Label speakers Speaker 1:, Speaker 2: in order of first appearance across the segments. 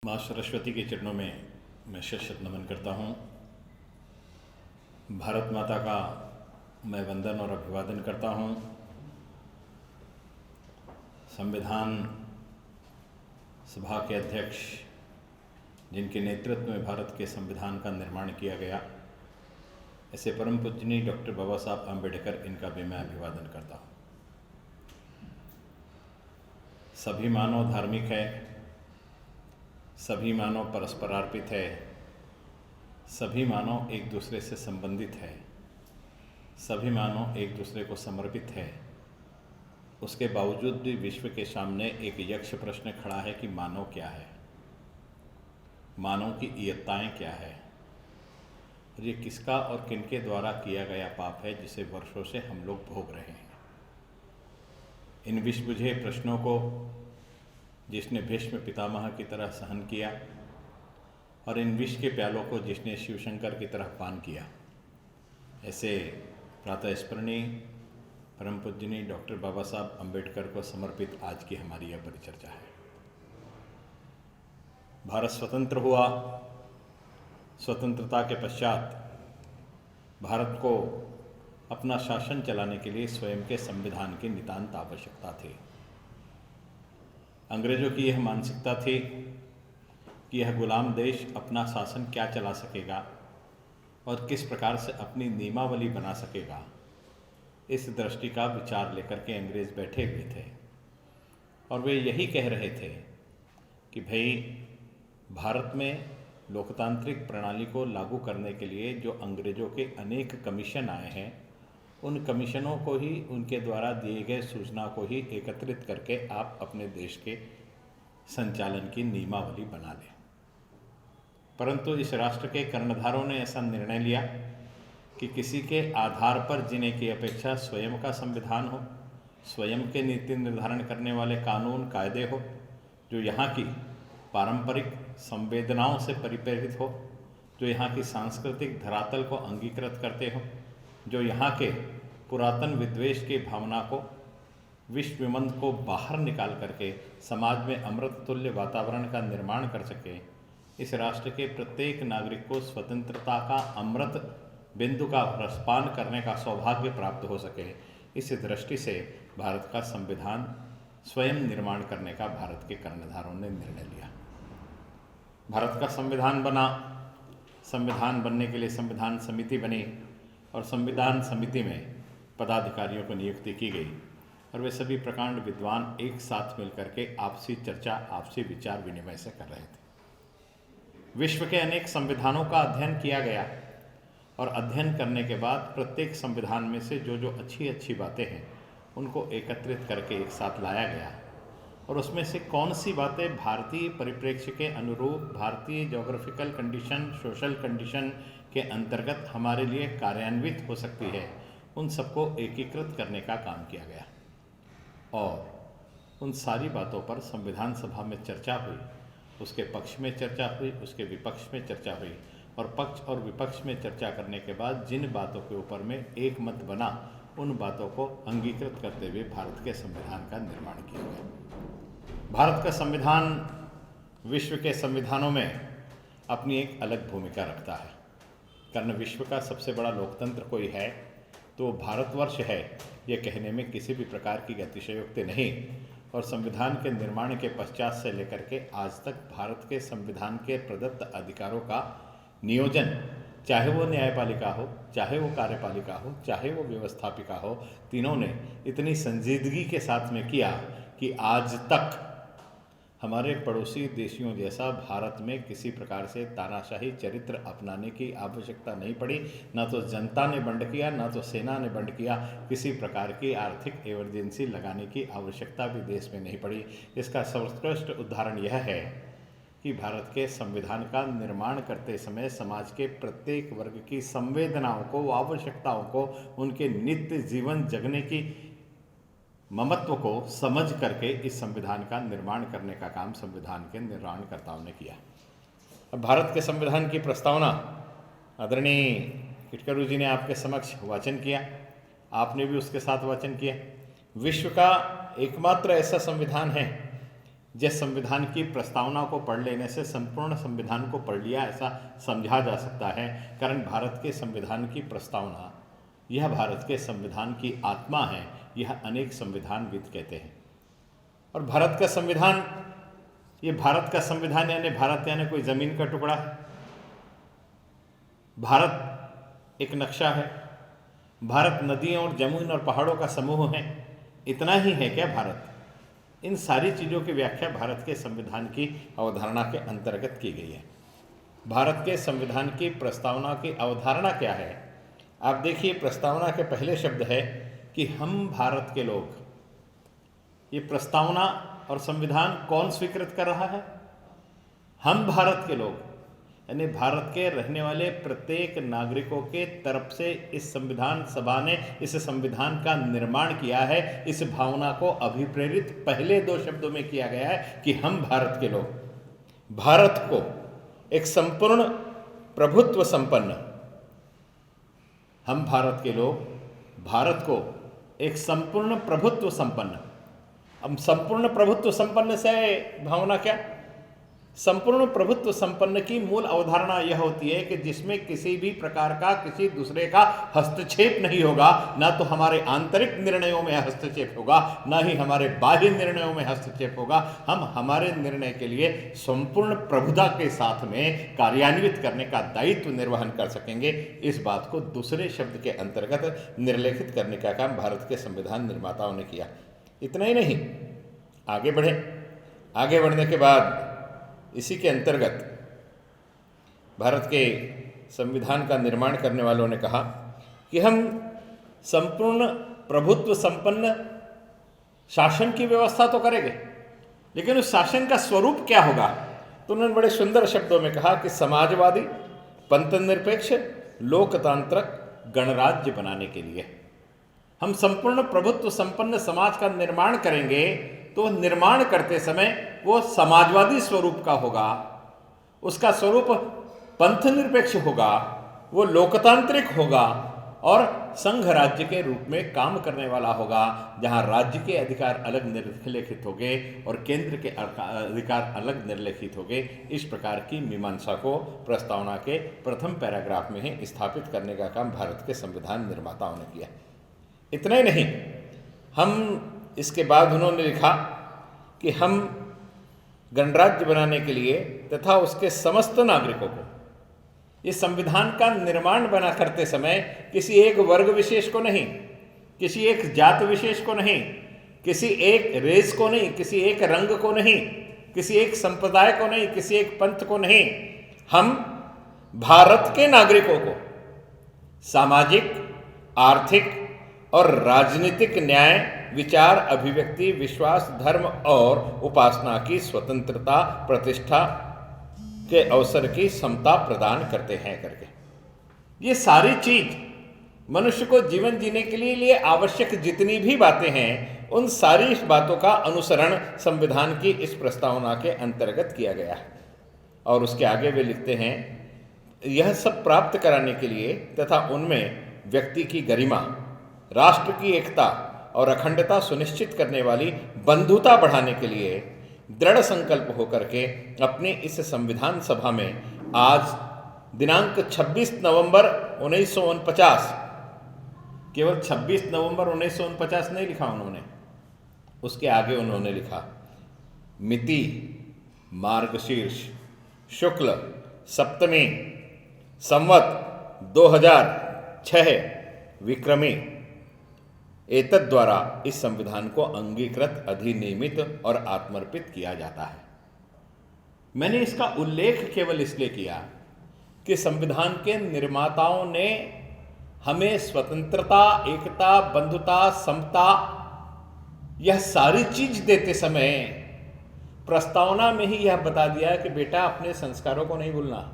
Speaker 1: माँ सरस्वती के चरणों में मैं शत नमन करता हूँ। भारत माता का मैं वंदन और अभिवादन करता हूँ। संविधान सभा के अध्यक्ष जिनके नेतृत्व में भारत के संविधान का निर्माण किया गया, ऐसे परम पूजनीय डॉक्टर बाबा साहब अम्बेडकर, इनका भी मैं अभिवादन करता हूँ। सभी मानव धार्मिक है, सभी मानव परस्पर अर्पित है, सभी मानव एक दूसरे से संबंधित है, सभी मानव एक दूसरे को समर्पित है। उसके बावजूद भी विश्व के सामने एक यक्ष प्रश्न खड़ा है कि मानव क्या है, मानव की इयत्ताएँ क्या है, और ये किसका और किनके द्वारा किया गया पाप है जिसे वर्षों से हम लोग भोग रहे हैं। इन विष बुझे प्रश्नों को जिसने भीष्म पितामह की तरह सहन किया और इन विष के प्यालों को जिसने शिवशंकर की तरह पान किया, ऐसे प्रातः स्मरणीय परम पूजनीय डॉक्टर बाबा साहब अम्बेडकर को समर्पित आज की हमारी यह परिचर्चा है। भारत स्वतंत्र हुआ, स्वतंत्रता के पश्चात भारत को अपना शासन चलाने के लिए स्वयं के संविधान की नितांत आवश्यकता थी। अंग्रेजों की यह मानसिकता थी कि यह गुलाम देश अपना शासन क्या चला सकेगा और किस प्रकार से अपनी नियमावली बना सकेगा। इस दृष्टि का विचार लेकर के अंग्रेज बैठे हुए थे और वे यही कह रहे थे कि भाई, भारत में लोकतांत्रिक प्रणाली को लागू करने के लिए जो अंग्रेजों के अनेक कमीशन आए हैं, उन कमीशनों को ही, उनके द्वारा दिए गए सूचना को ही एकत्रित करके आप अपने देश के संचालन की नियमावली बना लें। परंतु इस राष्ट्र के कर्णधारों ने ऐसा निर्णय लिया कि किसी के आधार पर जीने की अपेक्षा स्वयं का संविधान हो, स्वयं के नीति निर्धारण करने वाले कानून कायदे हो, जो यहाँ की पारंपरिक संवेदनाओं से परिप्रेरित हो, जो यहाँ की सांस्कृतिक धरातल को अंगीकृत करते हो, जो यहाँ के पुरातन विद्वेष की भावना को, विश्व विमंद को बाहर निकाल करके समाज में अमृत तुल्य वातावरण का निर्माण कर सके। इस राष्ट्र के प्रत्येक नागरिक को स्वतंत्रता का अमृत बिंदु का रसपान करने का सौभाग्य प्राप्त हो सके। इस दृष्टि से भारत का संविधान स्वयं निर्माण करने का भारत के कर्णधारों ने निर्णय लिया। भारत का संविधान बना, संविधान बनने के लिए संविधान समिति बनी और संविधान समिति में पदाधिकारियों को नियुक्ति की गई और वे सभी प्रकांड विद्वान एक साथ मिलकर के आपसी चर्चा, आपसी विचार विनिमय से कर रहे थे। विश्व के अनेक संविधानों का अध्ययन किया गया और अध्ययन करने के बाद प्रत्येक संविधान में से जो जो अच्छी अच्छी बातें हैं उनको एकत्रित करके एक साथ लाया गया और उसमें से कौन सी बातें भारतीय परिप्रेक्ष्य के अनुरूप, भारतीय ज्योग्राफिकल कंडीशन, सोशल कंडीशन के अंतर्गत हमारे लिए कार्यान्वित हो सकती है, उन सबको एकीकृत करने का काम किया गया और उन सारी बातों पर संविधान सभा में चर्चा हुई। उसके पक्ष में चर्चा हुई, उसके विपक्ष में चर्चा हुई और पक्ष और विपक्ष में चर्चा करने के बाद जिन बातों के ऊपर में एक मत बना, उन बातों को अंगीकृत करते हुए भारत के संविधान का निर्माण किया गया। भारत का संविधान विश्व के संविधानों में अपनी एक अलग भूमिका रखता है। कारण विश्व का सबसे बड़ा लोकतंत्र कोई है तो भारतवर्ष है, ये कहने में किसी भी प्रकार की अतिशयोक्ति नहीं। और संविधान के निर्माण के पश्चात से लेकर के आज तक भारत के संविधान के प्रदत्त अधिकारों का नियोजन, चाहे वो न्यायपालिका हो, चाहे वो कार्यपालिका हो, चाहे वो व्यवस्थापिका हो, तीनों ने इतनी संजीदगी के साथ में किया कि आज तक हमारे पड़ोसी देशियों जैसा भारत में किसी प्रकार से तानाशाही चरित्र अपनाने की आवश्यकता नहीं पड़ी। ना तो जनता ने बंड किया, ना तो सेना ने बंड किया। किसी प्रकार की आर्थिक इमरजेंसी लगाने की आवश्यकता भी देश में नहीं पड़ी। इसका सर्वोत्कृष्ट उदाहरण यह है कि भारत के संविधान का निर्माण करते समय समाज के प्रत्येक वर्ग की संवेदनाओं को, आवश्यकताओं को, उनके नित्य जीवन जगने की ममत्व को समझ करके इस संविधान का निर्माण करने का काम संविधान के निर्माणकर्ताओं ने किया। अब भारत के संविधान की प्रस्तावना आदरणीय किटकरू जी ने आपके समक्ष वाचन किया, आपने भी उसके साथ वाचन किया। विश्व का एकमात्र ऐसा संविधान है जिस संविधान की प्रस्तावना को पढ़ लेने से संपूर्ण संविधान को पढ़ लिया ऐसा समझा जा सकता है, कारण भारत के संविधान की प्रस्तावना यह भारत के संविधान की आत्मा है, यह अनेक संविधानविद कहते हैं। और भारत का संविधान, ये भारत का संविधान यानी भारत यानी कोई ज़मीन का टुकड़ा है। भारत एक नक्शा है, भारत नदियों और जमीन और पहाड़ों का समूह है। इतना ही है क्या भारत? इन सारी चीज़ों की व्याख्या भारत के संविधान की अवधारणा के अंतर्गत की गई है। भारत के संविधान की प्रस्तावना की अवधारणा क्या है? आप देखिए, प्रस्तावना के पहले शब्द है कि हम भारत के लोग। ये प्रस्तावना और संविधान कौन स्वीकृत कर रहा है? हम भारत के लोग, यानी भारत के रहने वाले प्रत्येक नागरिकों के तरफ से इस संविधान सभा ने इस संविधान का निर्माण किया है। इस भावना को अभिप्रेरित पहले दो शब्दों में किया गया है कि हम भारत के लोग। भारत को एक संपूर्ण प्रभुत्व संपन्न, हम भारत के लोग भारत को एक संपूर्ण प्रभुत्व संपन्न। अब संपूर्ण प्रभुत्व संपन्न से भावना क्या? संपूर्ण प्रभुत्व संपन्न की मूल अवधारणा यह होती है कि जिसमें किसी भी प्रकार का किसी दूसरे का हस्तक्षेप नहीं होगा। ना तो हमारे आंतरिक निर्णयों में हस्तक्षेप होगा, ना ही हमारे बाह्य निर्णयों में हस्तक्षेप होगा। हम हमारे निर्णय के लिए संपूर्ण प्रभुता के साथ में कार्यान्वित करने का दायित्व निर्वहन कर सकेंगे। इस बात को दूसरे शब्द के अंतर्गत निर्लेखित करने का काम भारत के संविधान निर्माताओं ने किया। इतना ही नहीं, आगे बढ़े। आगे बढ़ने के बाद इसी के अंतर्गत भारत के संविधान का निर्माण करने वालों ने कहा कि हम संपूर्ण प्रभुत्व संपन्न शासन की व्यवस्था तो करेंगे, लेकिन उस शासन का स्वरूप क्या होगा? तो उन्होंने बड़े सुंदर शब्दों में कहा कि समाजवादी, पंथ निरपेक्ष, लोकतांत्रिक गणराज्य बनाने के लिए हम संपूर्ण प्रभुत्व संपन्न समाज का निर्माण करेंगे। तो निर्माण करते समय वो समाजवादी स्वरूप का होगा, उसका स्वरूप पंथ निरपेक्ष होगा, वो लोकतांत्रिक होगा और संघ राज्य के रूप में काम करने वाला होगा, जहां राज्य के अधिकार अलग निर्लेखित होंगे और केंद्र के अधिकार अलग निर्लेखित होंगे। इस प्रकार की मीमांसा को प्रस्तावना के प्रथम पैराग्राफ में ही स्थापित करने का काम भारत के संविधान निर्माताओं ने किया। इतना ही नहीं, हम इसके बाद उन्होंने लिखा कि हम गणराज्य बनाने के लिए तथा उसके समस्त नागरिकों को, इस संविधान का निर्माण बना करते समय किसी एक वर्ग विशेष को नहीं, किसी एक जात विशेष को नहीं, किसी एक रेस को नहीं, किसी एक रंग को नहीं, किसी एक संप्रदाय को नहीं, किसी एक पंथ को नहीं, हम भारत के नागरिकों को सामाजिक, आर्थिक और राजनीतिक न्याय, विचार, अभिव्यक्ति, विश्वास, धर्म और उपासना की स्वतंत्रता, प्रतिष्ठा के अवसर की समता प्रदान करते हैं करके। ये सारी चीज मनुष्य को जीवन जीने के लिए आवश्यक जितनी भी बातें हैं, उन सारी बातों का अनुसरण संविधान की इस प्रस्तावना के अंतर्गत किया गया है। और उसके आगे वे लिखते हैं, यह सब प्राप्त कराने के लिए तथा उनमें व्यक्ति की गरिमा, राष्ट्र की एकता और अखंडता सुनिश्चित करने वाली बंधुता बढ़ाने के लिए दृढ़ संकल्प होकर के अपनी इस संविधान सभा में आज दिनांक 26 नवंबर 1949, केवल 26 नवंबर 1949 नहीं लिखा उन्होंने, उसके आगे उन्होंने लिखा मिति मार्गशीर्ष शुक्ल सप्तमी संवत 2006 विक्रमी एतद द्वारा इस संविधान को अंगीकृत, अधिनियमित और आत्मर्पित किया जाता है। मैंने इसका उल्लेख केवल इसलिए किया कि संविधान के निर्माताओं ने हमें स्वतंत्रता, एकता, बंधुता, समता, यह सारी चीज देते समय प्रस्तावना में ही यह बता दिया कि बेटा अपने संस्कारों को नहीं भूलना।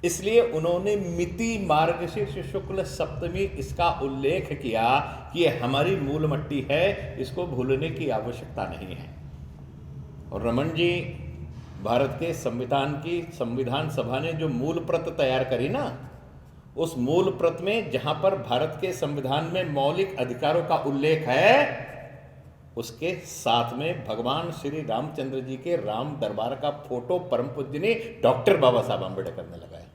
Speaker 1: इसलिए उन्होंने मिति मार्गशीर्ष शुक्ल सप्तमी इसका उल्लेख किया कि यह हमारी मूल मट्टी है, इसको भूलने की आवश्यकता नहीं है। और रमन जी, भारत के संविधान सभा ने जो मूल प्रत तैयार करी ना, उस मूल प्रत में जहां पर भारत के संविधान में मौलिक अधिकारों का उल्लेख है, उसके साथ में भगवान श्री रामचंद्र जी के राम दरबार का फोटो परम पूज्य ने डॉक्टर बाबा साहब आंबेडकर ने लगाया।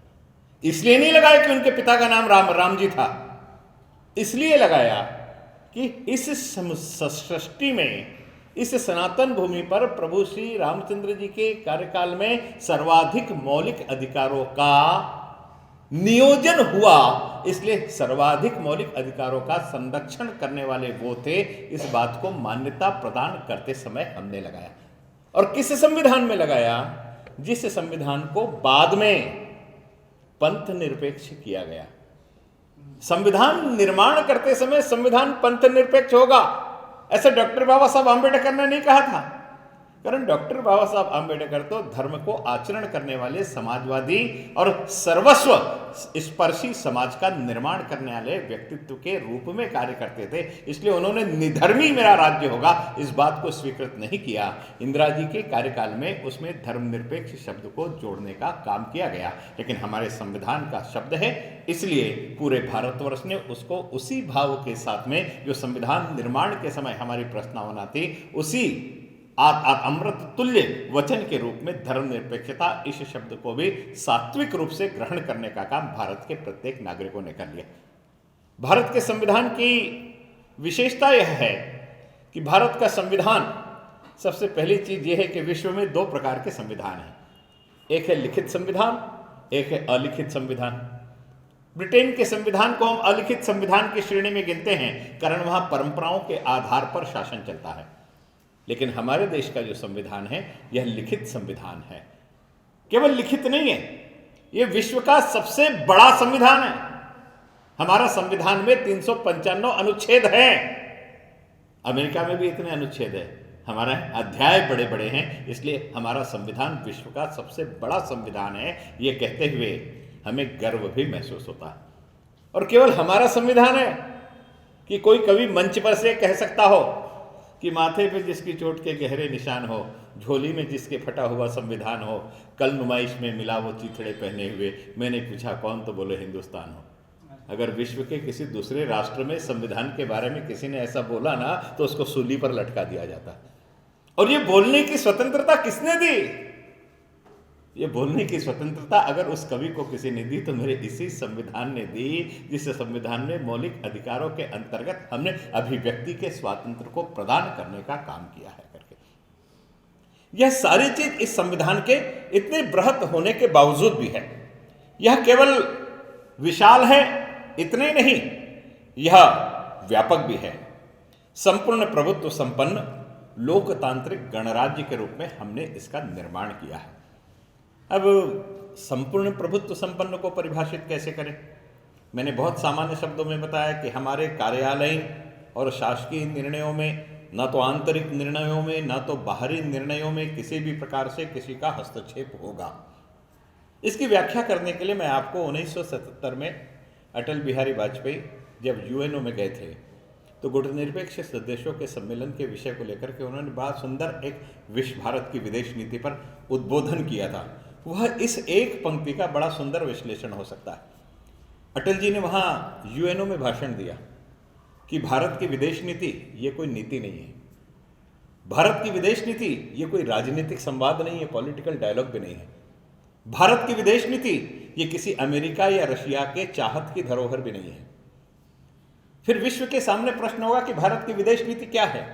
Speaker 1: इसलिए नहीं लगाया कि उनके पिता का नाम राम जी था, इसलिए लगाया कि इस सृष्टि में, इस सनातन भूमि पर प्रभु श्री रामचंद्र जी के कार्यकाल में सर्वाधिक मौलिक अधिकारों का नियोजन हुआ, इसलिए सर्वाधिक मौलिक अधिकारों का संरक्षण करने वाले वो थे। इस बात को मान्यता प्रदान करते समय हमने लगाया। और किस संविधान में लगाया? जिस संविधान को बाद में पंथ निरपेक्ष किया गया। संविधान निर्माण करते समय संविधान पंथ निरपेक्ष होगा, ऐसा डॉक्टर बाबा साहब आंबेडकर ने नहीं कहा था। कारण डॉक्टर बाबा साहब आंबेडकर तो धर्म को आचरण करने वाले समाजवादी और सर्वस्व स्पर्शी समाज का निर्माण करने वाले व्यक्तित्व के रूप में कार्य करते थे, इसलिए उन्होंने निधर्मी मेरा राज्य होगा इस बात को स्वीकृत नहीं किया। इंदिरा जी के कार्यकाल में उसमें धर्मनिरपेक्ष शब्द को जोड़ने का काम किया गया, लेकिन हमारे संविधान का शब्द है, इसलिए पूरे भारतवर्ष ने उसको उसी भाव के साथ में जो संविधान निर्माण के समय हमारी प्रस्तावना थी, उसी अमृत तुल्य वचन के रूप में धर्मनिरपेक्षता इस शब्द को भी सात्विक रूप से ग्रहण करने का काम भारत के प्रत्येक नागरिकों ने कर लिया। भारत के संविधान की विशेषता यह है कि भारत का संविधान, सबसे पहली चीज यह है कि विश्व में दो प्रकार के संविधान हैं, एक है लिखित संविधान, एक है अलिखित संविधान। ब्रिटेन के संविधान को हम अलिखित संविधान की श्रेणी में गिनते हैं, कारण वहां परंपराओं के आधार पर शासन चलता है। लेकिन हमारे देश का जो संविधान है यह लिखित संविधान है। केवल लिखित नहीं है, यह विश्व का सबसे बड़ा संविधान है। हमारा संविधान में 395 अनुच्छेद हैं। अमेरिका में भी इतने अनुच्छेद है। हमारे अध्याय बड़े बड़े हैं, इसलिए हमारा संविधान विश्व का सबसे बड़ा संविधान है। ये कहते हुए हमें गर्व भी महसूस होता है। और केवल हमारा संविधान है कि कोई कभी मंच पर से कह सकता हो कि माथे पे जिसकी चोट के गहरे निशान हो, झोली में जिसके फटा हुआ संविधान हो, कल नुमाइश में मिला वो चिथड़े पहने हुए, मैंने पूछा कौन, तो बोले हिंदुस्तान हो। अगर विश्व के किसी दूसरे राष्ट्र में संविधान के बारे में किसी ने ऐसा बोला ना, तो उसको सूली पर लटका दिया जाता। और ये बोलने की स्वतंत्रता किसने दी? ये बोलने की स्वतंत्रता अगर उस कवि को किसी ने दी तो मेरे इसी संविधान ने दी, जिस संविधान में मौलिक अधिकारों के अंतर्गत हमने अभिव्यक्ति के स्वातंत्र्य को प्रदान करने का काम किया है करके। यह सारी चीज इस संविधान के इतने बृहत होने के बावजूद भी है। यह केवल विशाल है इतने नहीं, यह व्यापक भी है। संपूर्ण प्रभुत्व संपन्न लोकतांत्रिक गणराज्य के रूप में हमने इसका निर्माण किया है। अब संपूर्ण प्रभुत्व संपन्न को परिभाषित कैसे करें? मैंने बहुत सामान्य शब्दों में बताया कि हमारे कार्यालयीन और शासकीय निर्णयों में, न तो आंतरिक निर्णयों में न तो बाहरी निर्णयों में किसी भी प्रकार से किसी का हस्तक्षेप होगा। इसकी व्याख्या करने के लिए मैं आपको 1977 में अटल बिहारी वाजपेयी जब यूएनओ में गए थे, तो गुटनिरपेक्ष सदस्यों के सम्मेलन के विषय को लेकर के उन्होंने बड़ा सुंदर एक विश्व भारत की विदेश नीति पर उद्बोधन किया था। वह इस एक पंक्ति का बड़ा सुंदर विश्लेषण हो सकता है। अटल जी ने वहाँ यूएनओ में भाषण दिया कि भारत की विदेश नीति ये कोई नीति नहीं है, भारत की विदेश नीति ये कोई राजनीतिक संवाद नहीं है, पॉलिटिकल डायलॉग भी नहीं है। भारत की विदेश नीति ये किसी अमेरिका या रशिया के चाहत की धरोहर भी नहीं है। फिर विश्व के सामने प्रश्न होगा कि भारत की विदेश नीति क्या है?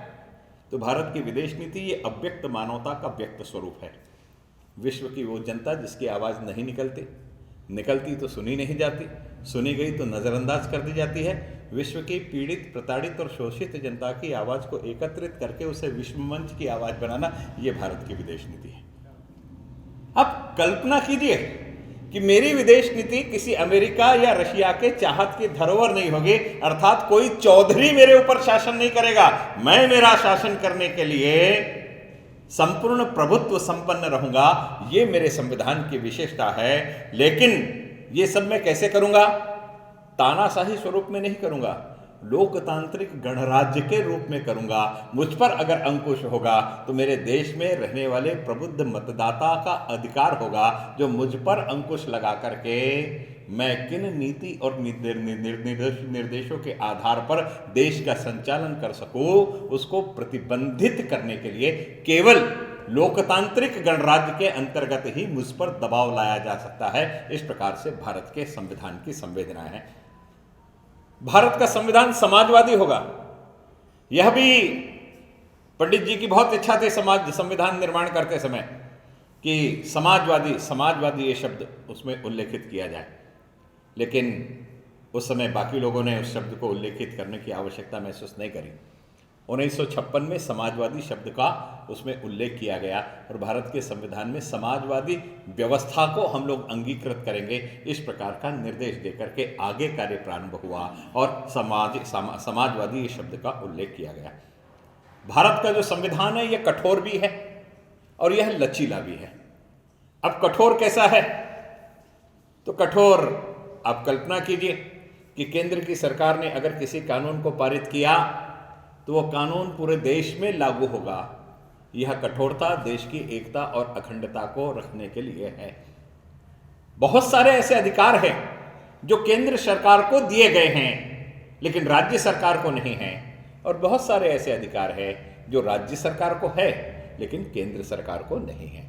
Speaker 1: तो भारत की विदेश नीति ये अव्यक्त मानवता का व्यक्त स्वरूप है। विश्व की वो जनता जिसकी आवाज़ नहीं निकलती तो सुनी नहीं जाती, सुनी गई तो नज़रअंदाज कर दी जाती है। विश्व की पीड़ित, प्रताड़ित और शोषित जनता की आवाज़ को एकत्रित करके उसे विश्व मंच की आवाज़ बनाना, ये भारत की विदेश नीति है। अब कल्पना कीजिए कि मेरी विदेश नीति किसी अमेरिका या रशिया के चाहत की धरोहर नहीं होगी, अर्थात कोई चौधरी मेरे ऊपर शासन नहीं करेगा। मैं मेरा शासन करने के लिए संपूर्ण प्रभुत्व संपन्न रहूंगा, ये मेरे संविधान की विशेषता है। लेकिन ये सब मैं कैसे करूंगा? तानाशाही स्वरूप में नहीं करूंगा, लोकतांत्रिक गणराज्य के रूप में करूंगा। मुझ पर अगर अंकुश होगा तो मेरे देश में रहने वाले प्रबुद्ध मतदाता का अधिकार होगा, जो मुझ पर अंकुश लगा करके मैं किन नीति और निर्देशों के आधार पर देश का संचालन कर सकूं, उसको प्रतिबंधित करने के लिए केवल लोकतांत्रिक गणराज्य के अंतर्गत ही मुझ पर दबाव लाया जा सकता है। इस प्रकार से भारत के संविधान की संवेदना है। भारत का संविधान समाजवादी होगा। यह भी पंडित जी की बहुत इच्छा थी संविधान निर्माण करते समय कि समाजवादी ये शब्द उसमें उल्लेखित किया जाए, लेकिन उस समय बाकी लोगों ने उस शब्द को उल्लेखित करने की आवश्यकता महसूस नहीं करी। 1956 में समाजवादी शब्द का उसमें उल्लेख किया गया और भारत के संविधान में समाजवादी व्यवस्था को हम लोग अंगीकृत करेंगे, इस प्रकार का निर्देश देकर के आगे कार्य प्रारंभ हुआ और समाजवादी ये शब्द का उल्लेख किया गया। भारत का जो संविधान है यह कठोर भी है और यह लचीला भी है। अब कठोर कैसा है? तो कठोर, आप कल्पना कीजिए कि केंद्र की सरकार ने अगर किसी कानून को पारित किया तो वह कानून पूरे देश में लागू होगा। यह कठोरता देश की एकता और अखंडता को रखने के लिए है। बहुत सारे ऐसे अधिकार हैं जो केंद्र सरकार को दिए गए हैं लेकिन राज्य सरकार को नहीं है, और बहुत सारे ऐसे अधिकार हैं जो राज्य सरकार को है लेकिन केंद्र सरकार को नहीं है।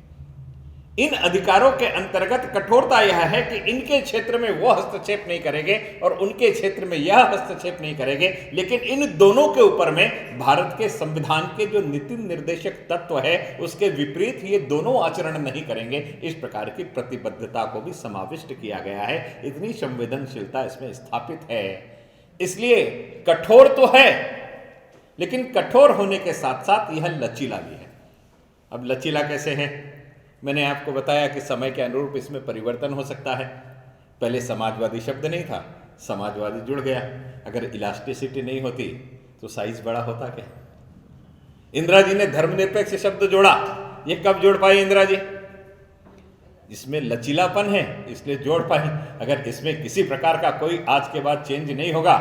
Speaker 1: इन अधिकारों के अंतर्गत कठोरता यह है कि इनके क्षेत्र में वो हस्तक्षेप नहीं करेंगे और उनके क्षेत्र में यह हस्तक्षेप नहीं करेंगे, लेकिन इन दोनों के ऊपर में भारत के संविधान के जो नीति निर्देशक तत्व है उसके विपरीत ये दोनों आचरण नहीं करेंगे। इस प्रकार की प्रतिबद्धता को भी समाविष्ट किया गया है। इतनी संवेदनशीलता इसमें स्थापित है। इसलिए कठोर तो है, लेकिन कठोर होने के साथ साथ यह लचीला भी है। अब लचीला कैसे है? मैंने आपको बताया कि समय के अनुरूप इसमें परिवर्तन हो सकता है। पहले समाजवादी शब्द नहीं था, समाजवादी जुड़ गया। अगर इलास्टिसिटी नहीं होती तो साइज बड़ा होता क्या? इंदिरा जी ने धर्मनिरपेक्ष शब्द जोड़ा, ये कब जोड़ पाई इंदिरा जी? इसमें लचीलापन है इसलिए जोड़ पाई। अगर इसमें किसी प्रकार का कोई आज के बाद चेंज नहीं होगा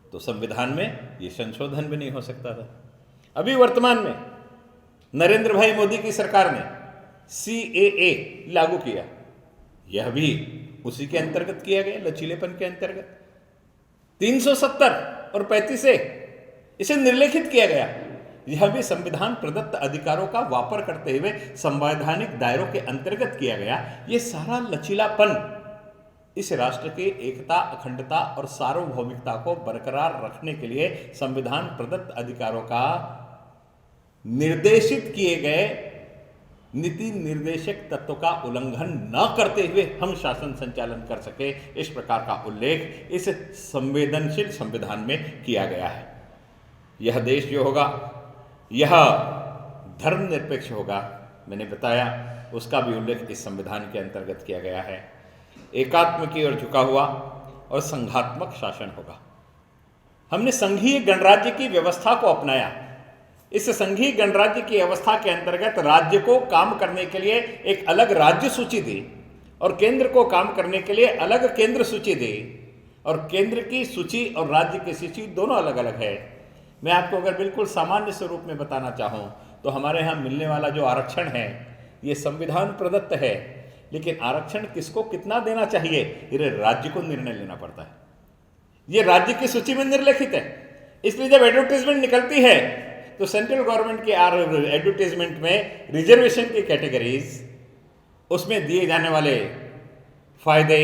Speaker 1: तो संविधान में ये संशोधन भी नहीं हो सकता था। अभी वर्तमान में नरेंद्र भाई मोदी की सरकार ने CAA लागू किया, यह भी उसी के अंतर्गत किया गया, लचीलेपन के अंतर्गत। 370 और 35 से इसे निर्लेखित किया गया। यह भी संविधान प्रदत्त अधिकारों का वापर करते हुए संवैधानिक दायरों के अंतर्गत किया गया। ये सारा लचीलापन इस राष्ट्र की एकता, अखंडता और सार्वभौमिकता को बरकरार रखने के लिए संविधान प्रदत्त अधिकारों का निर्देशित किए गए नीति निर्देशक तत्व का उल्लंघन न करते हुए हम शासन संचालन कर सके, इस प्रकार का उल्लेख इस संवेदनशील संविधान में किया गया है। यह देश जो होगा यह धर्मनिरपेक्ष होगा, मैंने बताया, उसका भी उल्लेख इस संविधान के अंतर्गत किया गया है। एकात्म की ओर झुका हुआ और संघात्मक शासन होगा। हमने संघीय गणराज्य की व्यवस्था को अपनाया। इस संघीय गणराज्य की अवस्था के अंतर्गत राज्य को काम करने के लिए एक अलग राज्य सूची दी और केंद्र को काम करने के लिए अलग केंद्र सूची दी, और केंद्र की सूची और राज्य की सूची दोनों अलग अलग है। मैं आपको अगर बिल्कुल सामान्य स्वरूप में बताना चाहूँ तो हमारे यहाँ मिलने वाला जो आरक्षण है ये संविधान प्रदत्त है, लेकिन आरक्षण किसको कितना देना चाहिए ये राज्य को निर्णय लेना पड़ता है। ये राज्य की सूची में निर्लिखित है। इसलिए जब एडवर्टीजमेंट निकलती है तो सेंट्रल गवर्नमेंट के एडवर्टीजमेंट में रिजर्वेशन की कैटेगरीज, उसमें दिए जाने वाले फायदे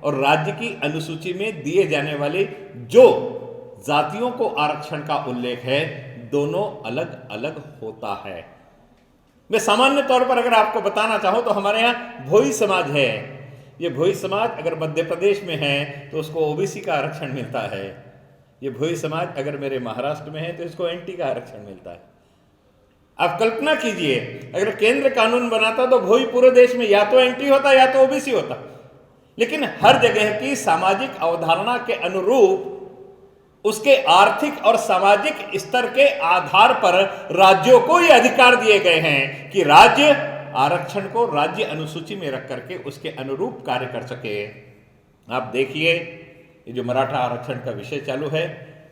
Speaker 1: और राज्य की अनुसूची में दिए जाने वाले जो जातियों को आरक्षण का उल्लेख है, दोनों अलग अलग होता है। मैं सामान्य तौर पर अगर आपको बताना चाहूं तो हमारे यहाँ भोई समाज है। ये भोई समाज अगर मध्य प्रदेश में है तो उसको ओबीसी का आरक्षण मिलता है। ये भोई समाज अगर मेरे महाराष्ट्र में है तो इसको एनटी का आरक्षण मिलता है। आप कल्पना कीजिए अगर केंद्र कानून बनाता तो भोई पूरे देश में या तो एनटी होता या तो ओबीसी होता, लेकिन हर जगह की सामाजिक अवधारणा के अनुरूप उसके आर्थिक और सामाजिक स्तर के आधार पर राज्यों को ये अधिकार दिए गए हैं कि राज्य आरक्षण को राज्य अनुसूची में रख करके उसके अनुरूप कार्य कर सके। आप देखिए ये जो मराठा आरक्षण का विषय चालू है,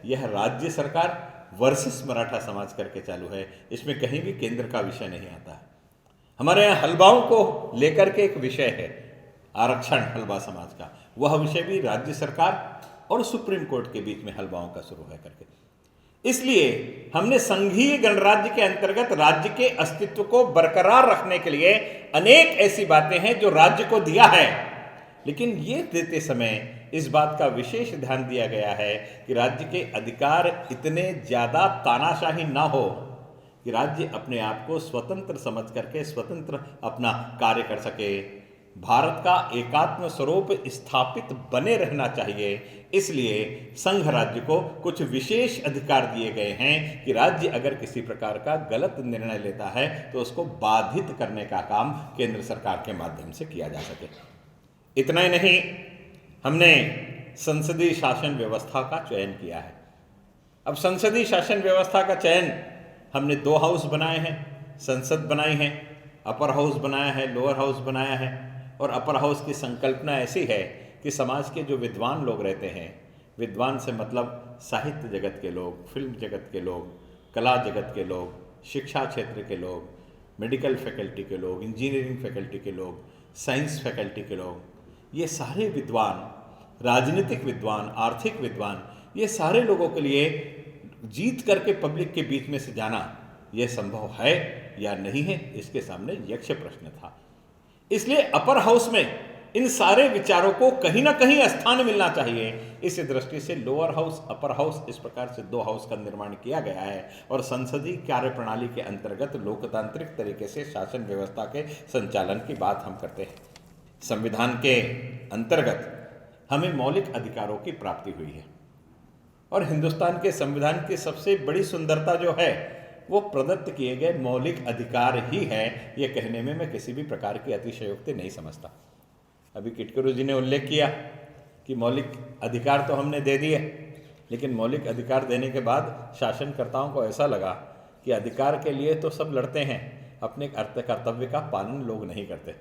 Speaker 1: यह राज्य सरकार वर्सेस मराठा समाज करके चालू है। इसमें कहीं भी केंद्र का विषय नहीं आता। हमारे यहाँ हलवाओं को लेकर के एक विषय है, आरक्षण हलवा समाज का, वह विषय भी राज्य सरकार और सुप्रीम कोर्ट के बीच में हलवाओं का शुरू है करके। इसलिए हमने संघीय गणराज्य के अंतर्गत राज्य के अस्तित्व को बरकरार रखने के लिए अनेक ऐसी बातें हैं जो राज्य को दिया है, लेकिन ये देते समय इस बात का विशेष ध्यान दिया गया है कि राज्य के अधिकार इतने ज्यादा तानाशाही ना हो कि राज्य अपने आप को स्वतंत्र समझ करके स्वतंत्र अपना कार्य कर सके। भारत का एकात्म स्वरूप स्थापित बने रहना चाहिए, इसलिए संघ राज्य को कुछ विशेष अधिकार दिए गए हैं कि राज्य अगर किसी प्रकार का गलत निर्णय लेता है तो उसको बाधित करने का काम केंद्र सरकार के माध्यम से किया जा सके। इतना ही नहीं, हमने संसदीय शासन व्यवस्था का चयन किया है। अब संसदीय शासन व्यवस्था का चयन हमने 2 हाउस बनाए हैं, संसद बनाई है, अपर हाउस बनाया है, लोअर हाउस बनाया है। और अपर हाउस की संकल्पना ऐसी है कि समाज के जो विद्वान लोग रहते हैं, विद्वान से मतलब साहित्य जगत के लोग, फिल्म जगत के लोग, कला जगत के लोग, शिक्षा क्षेत्र के लोग, मेडिकल फैकल्टी के लोग, इंजीनियरिंग फैकल्टी के लोग, साइंस फैकल्टी के लोग, ये सारे विद्वान, राजनीतिक विद्वान, आर्थिक विद्वान, ये सारे लोगों के लिए जीत करके पब्लिक के बीच में से जाना यह संभव है या नहीं है, इसके सामने यक्ष प्रश्न था। इसलिए अपर हाउस में इन सारे विचारों को कहीं ना कहीं स्थान मिलना चाहिए। इस दृष्टि से लोअर हाउस, अपर हाउस, इस प्रकार से 2 हाउस का निर्माण किया गया है और संसदीय कार्य प्रणाली के अंतर्गत लोकतांत्रिक तरीके से शासन व्यवस्था के संचालन की बात हम करते हैं। संविधान के अंतर्गत हमें मौलिक अधिकारों की प्राप्ति हुई है और हिंदुस्तान के संविधान की सबसे बड़ी सुंदरता जो है वो प्रदत्त किए गए मौलिक अधिकार ही है। ये कहने में मैं किसी भी प्रकार की अतिशयोक्ति नहीं समझता। अभी किटकरू जी ने उल्लेख किया कि मौलिक अधिकार तो हमने दे दिए, लेकिन मौलिक अधिकार देने के बाद शासनकर्ताओं को ऐसा लगा कि अधिकार के लिए तो सब लड़ते हैं, अपने कर्तव्य का पालन लोग नहीं करते,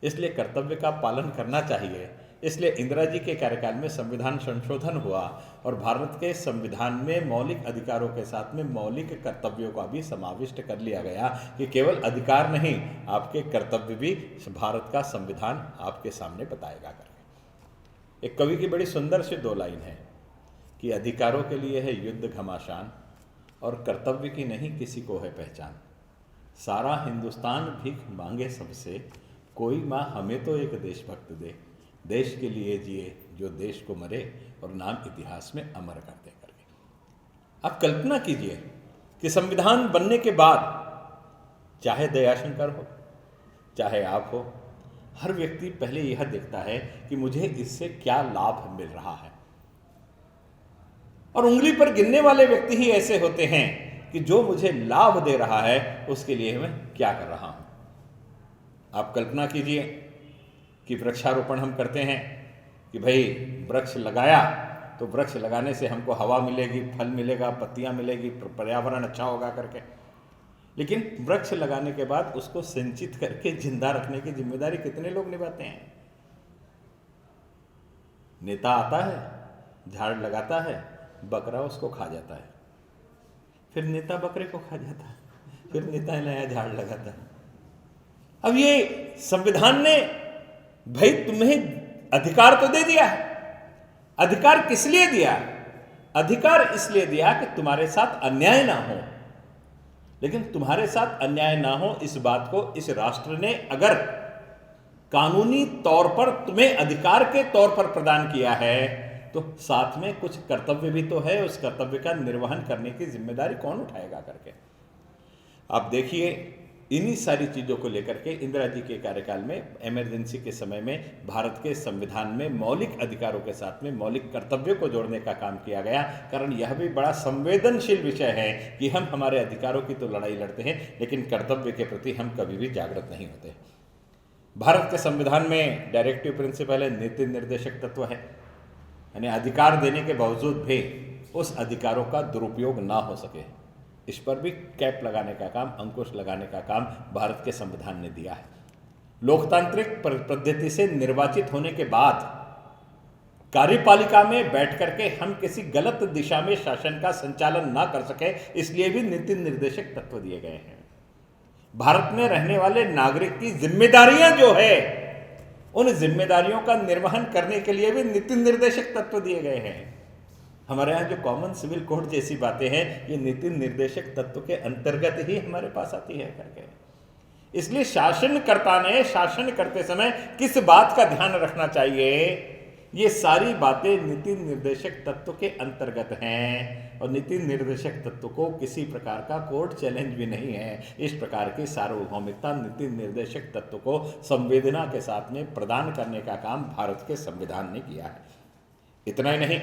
Speaker 1: इसलिए कर्तव्य का पालन करना चाहिए। इसलिए इंदिरा जी के कार्यकाल में संविधान संशोधन हुआ और भारत के संविधान में मौलिक अधिकारों के साथ में मौलिक कर्तव्यों का भी समाविष्ट कर लिया गया कि केवल अधिकार नहीं, आपके कर्तव्य भी भारत का संविधान आपके सामने बताएगा करके। एक कवि की बड़ी सुंदर सी 2 लाइन है कि अधिकारों के लिए है युद्ध घमासान और कर्तव्य की नहीं किसी को है पहचान। सारा हिंदुस्तान भीख मांगे सबसे, कोई माँ हमें तो एक देशभक्त दे, देश के लिए जिए जो देश को मरे और नाम इतिहास में अमर कर दे करके। आप कल्पना कीजिए कि संविधान बनने के बाद चाहे दयाशंकर हो, चाहे आप हो, हर व्यक्ति पहले यह देखता है कि मुझे इससे क्या लाभ मिल रहा है। और उंगली पर गिनने वाले व्यक्ति ही ऐसे होते हैं कि जो मुझे लाभ दे रहा है उसके लिए मैं क्या कर रहा हूं। आप कल्पना कीजिए कि वृक्षारोपण हम करते हैं कि भाई वृक्ष लगाया तो वृक्ष लगाने से हमको हवा मिलेगी, फल मिलेगा, पत्तियां मिलेगी, पर्यावरण अच्छा होगा करके। लेकिन वृक्ष लगाने के बाद उसको संचित करके जिंदा रखने की जिम्मेदारी कितने लोग निभाते हैं? नेता आता है, झाड़ लगाता है, बकरा उसको खा जाता है, फिर नेता बकरे को खा जाता है, फिर नेता नया झाड़ लगाता है। अब ये संविधान ने भाई तुम्हें अधिकार तो दे दिया है। अधिकार किस लिए दिया? अधिकार इसलिए दिया कि तुम्हारे साथ अन्याय ना हो। लेकिन तुम्हारे साथ अन्याय ना हो इस बात को इस राष्ट्र ने अगर कानूनी तौर पर तुम्हें अधिकार के तौर पर प्रदान किया है तो साथ में कुछ कर्तव्य भी तो है। उस कर्तव्य का निर्वहन करने की जिम्मेदारी कौन उठाएगा करके। आप देखिए इन्हीं सारी चीज़ों को लेकर के इंदिरा जी के कार्यकाल में इमरजेंसी के समय में भारत के संविधान में मौलिक अधिकारों के साथ में मौलिक कर्तव्यों को जोड़ने का काम किया गया। कारण यह भी बड़ा संवेदनशील विषय है कि हम हमारे अधिकारों की तो लड़ाई लड़ते हैं लेकिन कर्तव्य के प्रति हम कभी भी जागृत नहीं होते। भारत के संविधान में डायरेक्टिव प्रिंसिपल है, नीति निर्देशक तत्व है, यानी अधिकार देने के बावजूद भी उस अधिकारों का दुरुपयोग ना हो सके, इस पर भी कैप लगाने का काम, अंकुश लगाने का काम भारत के संविधान ने दिया है। लोकतांत्रिक पद्धति से निर्वाचित होने के बाद कार्यपालिका में बैठ करके हम किसी गलत दिशा में शासन का संचालन ना कर सके, इसलिए भी नीति निर्देशक तत्व दिए गए हैं। भारत में रहने वाले नागरिक की जिम्मेदारियां जो है उन जिम्मेदारियों का निर्वहन करने के लिए भी नीति निर्देशक तत्व दिए गए हैं। हमारे यहाँ जो कॉमन सिविल कोड जैसी बातें हैं, ये नीति निर्देशक तत्व के अंतर्गत ही हमारे पास आती है करके। इसलिए शासनकर्ता ने शासन करते समय किस बात का ध्यान रखना चाहिए, ये सारी बातें नीति निर्देशक तत्व के अंतर्गत हैं। और नीति निर्देशक तत्व को किसी प्रकार का कोर्ट चैलेंज भी नहीं है। इस प्रकार की सार्वभौमिकता नीति निर्देशक तत्व को संवेदना के साथ में प्रदान करने का काम भारत के संविधान ने किया है। इतना ही नहीं,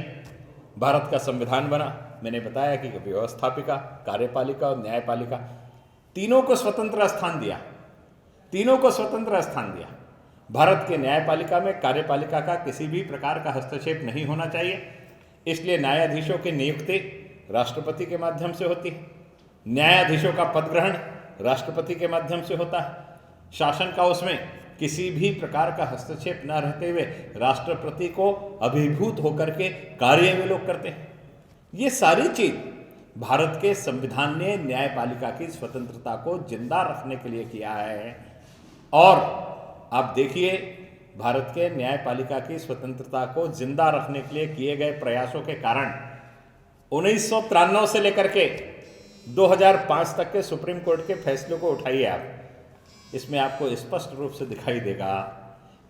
Speaker 1: भारत का संविधान बना, मैंने बताया कि व्यवस्थापिका, कार्यपालिका और न्यायपालिका तीनों को स्वतंत्र स्थान दिया, तीनों को स्वतंत्र स्थान दिया। भारत के न्यायपालिका में कार्यपालिका का किसी भी प्रकार का हस्तक्षेप नहीं होना चाहिए, इसलिए न्यायाधीशों की नियुक्ति राष्ट्रपति के माध्यम से होती है, न्यायाधीशों का पद ग्रहण राष्ट्रपति के माध्यम से होता है। शासन का उसमें किसी भी प्रकार का हस्तक्षेप न रहते हुए राष्ट्रपति को अभिभूत होकर के कार्य वे लोग करते हैं। ये सारी चीज भारत के संविधान ने न्यायपालिका की स्वतंत्रता को जिंदा रखने के लिए किया है। और आप देखिए, भारत के न्यायपालिका की स्वतंत्रता को जिंदा रखने के लिए किए गए प्रयासों के कारण 1993 से लेकर के 2005 तक के सुप्रीम कोर्ट के फैसलों को उठाइए आप, इसमें आपको स्पष्ट रूप से दिखाई देगा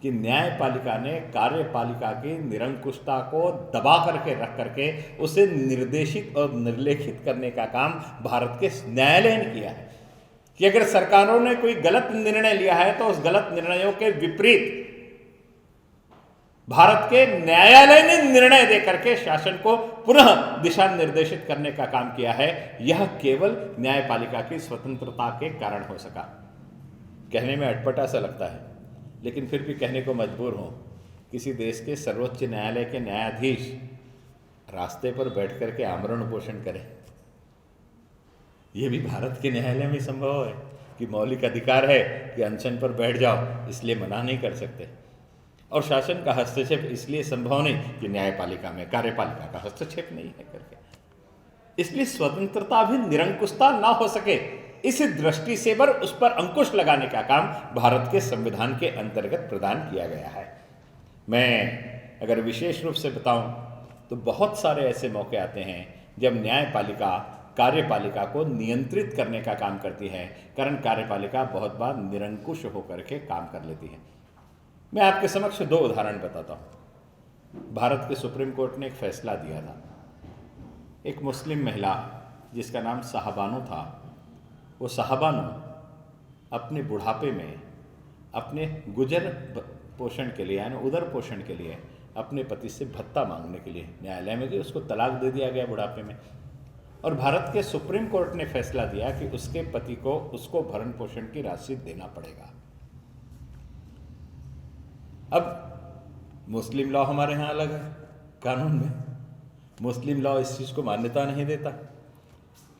Speaker 1: कि न्यायपालिका ने कार्यपालिका की निरंकुशता को दबा करके रख करके उसे निर्देशित और निर्लेखित करने का काम भारत के न्यायालय ने किया है। कि अगर सरकारों ने कोई गलत निर्णय लिया है तो उस गलत निर्णयों के विपरीत भारत के न्यायालय ने निर्णय देकर के शासन को पुनः दिशा निर्देशित करने का काम किया है। यह केवल न्यायपालिका की स्वतंत्रता के कारण हो सका। कहने में अटपटा सा लगता है, लेकिन फिर भी कहने को मजबूर हूं। किसी देश के सर्वोच्च न्यायालय के न्यायाधीश रास्ते पर बैठ करके आमरण उपोषण करें, यह भी भारत के न्यायालय में संभव है कि मौलिक अधिकार है कि अनशन पर बैठ जाओ, इसलिए मना नहीं कर सकते। और शासन का हस्तक्षेप इसलिए संभव नहीं कि न्यायपालिका में कार्यपालिका का हस्तक्षेप नहीं है करके। इसलिए स्वतंत्रता भी निरंकुशता ना हो सके, इस दृष्टि से उस पर अंकुश लगाने का काम भारत के संविधान के अंतर्गत प्रदान किया गया है। मैं अगर विशेष रूप से बताऊं तो बहुत सारे ऐसे मौके आते हैं जब न्यायपालिका कार्यपालिका को नियंत्रित करने का काम करती है, कारण कार्यपालिका बहुत बार निरंकुश होकर के काम कर लेती है। मैं आपके समक्ष दो उदाहरण बताता हूं। भारत के सुप्रीम कोर्ट ने एक फैसला दिया था। एक मुस्लिम महिला जिसका नाम साहबानो था, वो साहबानो अपने बुढ़ापे में अपने गुजर पोषण के लिए यानी उदर पोषण के लिए अपने पति से भत्ता मांगने के लिए न्यायालय में गई। उसको तलाक दे दिया गया बुढ़ापे में, और भारत के सुप्रीम कोर्ट ने फैसला दिया कि उसके पति को उसको भरण पोषण की राशि देना पड़ेगा। अब मुस्लिम लॉ हमारे यहाँ अलग है, कानून में मुस्लिम लॉ इस चीज़ को मान्यता नहीं देता,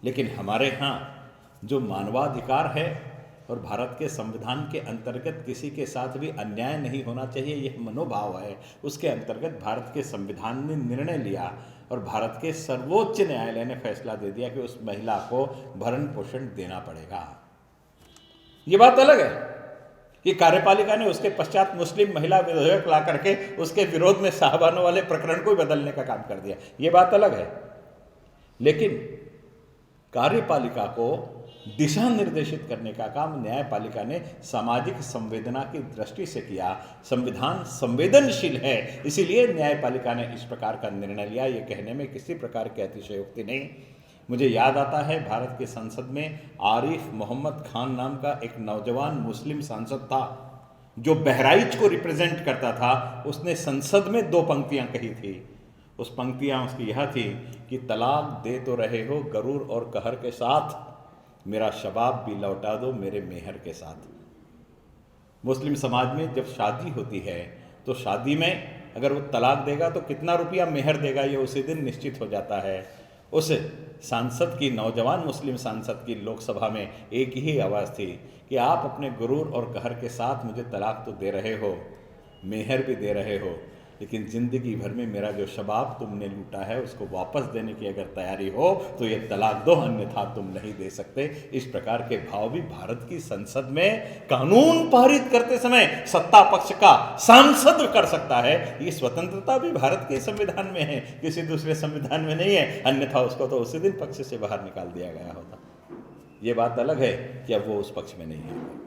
Speaker 1: लेकिन हमारे यहाँ जो मानवाधिकार है और भारत के संविधान के अंतर्गत किसी के साथ भी अन्याय नहीं होना चाहिए, यह मनोभाव है। उसके अंतर्गत भारत के संविधान ने निर्णय लिया और भारत के सर्वोच्च न्यायालय ने फैसला दे दिया कि उस महिला को भरण पोषण देना पड़ेगा। ये बात अलग है कि कार्यपालिका ने उसके पश्चात मुस्लिम महिला विधेयक ला करके उसके विरोध में साहबानों वाले प्रकरण को बदलने का काम कर दिया, ये बात अलग है। लेकिन कार्यपालिका को दिशा निर्देशित करने का काम न्यायपालिका ने सामाजिक संवेदना की दृष्टि से किया। संविधान संवेदनशील है, इसीलिए न्यायपालिका ने इस प्रकार का निर्णय लिया। ये कहने में किसी प्रकार की अतिशयोक्ति नहीं। मुझे याद आता है भारत की संसद में आरिफ मोहम्मद खान नाम का एक नौजवान मुस्लिम सांसद था जो बहराइच को रिप्रेजेंट करता था। उसने संसद में दो पंक्तियां कही थी। उस पंक्तियां उसकी यह थी कि तलाक दे तो रहे हो गरूर और कहर के साथ, मेरा शबाब भी लौटा दो मेरे मेहर के साथ। मुस्लिम समाज में जब शादी होती है तो शादी में अगर वो तलाक देगा तो कितना रुपया मेहर देगा ये उसी दिन निश्चित हो जाता है। उस सांसद की, नौजवान मुस्लिम सांसद की लोकसभा में एक ही आवाज़ थी कि आप अपने गुरूर और कहर के साथ मुझे तलाक तो दे रहे हो, मेहर भी दे रहे हो, लेकिन ज़िंदगी भर में मेरा जो शबाब तुमने लूटा है उसको वापस देने की अगर तैयारी हो तो ये तलाक दो, अन्यथा तुम नहीं दे सकते। इस प्रकार के भाव भी भारत की संसद में कानून पारित करते समय सत्ता पक्ष का सांसद कर सकता है। ये स्वतंत्रता भी भारत के संविधान में है, किसी दूसरे संविधान में नहीं है, अन्यथा उसको तो उसी दिन पक्ष से बाहर निकाल दिया गया होता। ये बात अलग है कि अब वो उस पक्ष में नहीं है।